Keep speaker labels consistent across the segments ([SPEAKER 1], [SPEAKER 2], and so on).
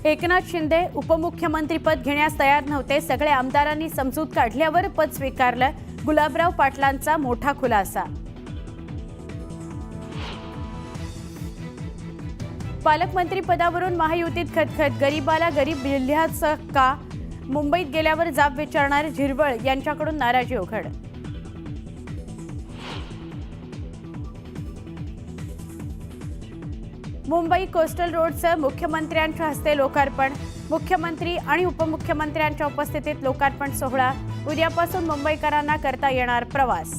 [SPEAKER 1] एकनाथ शिंदे उपमुख्यमंत्रीपद घेण्यास तयार नव्हते। सगळे आमदारांनी समजूत काढल्यावर पद स्वीकारलं। गुलाबराव पाटलांचा मोठा खुलासा। पालकमंत्री पदावरून महायुतीत खतखत। गरीबाला गरीब जिल्ह्याचा का? मुंबईत गेल्यावर जाब विचारणार झिरवळ यांच्याकडून नाराजी उघड। मुंबई कोस्टल रोडचं मुख्यमंत्र्यांच्या हस्ते लोकार्पण। मुख्यमंत्री आणि उपमुख्यमंत्र्यांच्या उपस्थितीत लोकार्पण सोहळा। उद्यापासून मुंबईकरांना करता येणार प्रवास।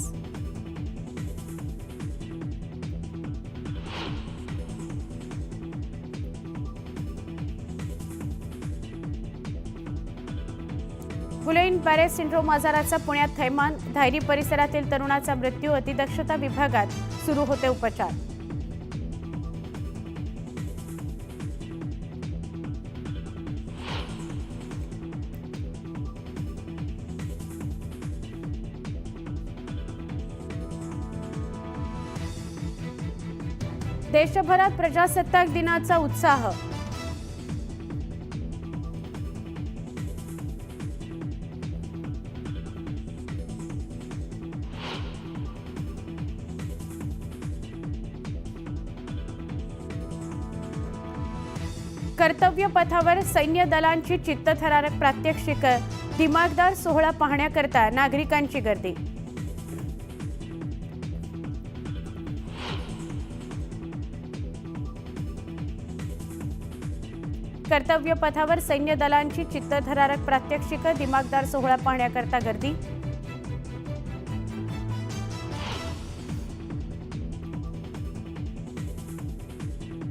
[SPEAKER 1] गुलेन बॅरे सिंड्रोम आजाराचा पुण्यात थैमान। धायरी परिसरातील तरुणाचा मृत्यू। अतिदक्षता विभागात सुरू होते उपचार। देशभरात प्रजासत्ताक दिनाचा उत्साह। कर्तव्य पथावर सैन्य दलांची चित्तथरारक प्रात्यक्षिक। दिमागदार सोहळा पाहण्याकरता नागरिकांची गर्दी। कर्तव्य पथावर सैन्य दलांची चित्तथरारक प्रात्यक्षिक। दिमागदार सोहळा पाहण्याकरता गर्दी।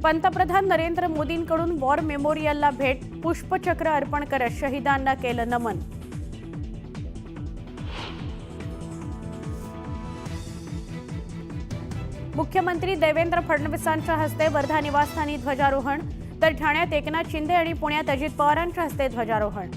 [SPEAKER 1] पंतप्रधान नरेंद्र मोदींकडून वॉर मेमोरियलला भेट। पुष्पचक्र अर्पण करत शहीदांना केलं नमन। मुख्यमंत्री देवेंद्र फडणवीसांच्या हस्ते वर्धा निवासस्थानी ध्वजारोहण, तर ठाण्यात एकनाथ शिंदे आणि पुण्यात अजित पवारांच्या हस्ते ध्वजारोहण।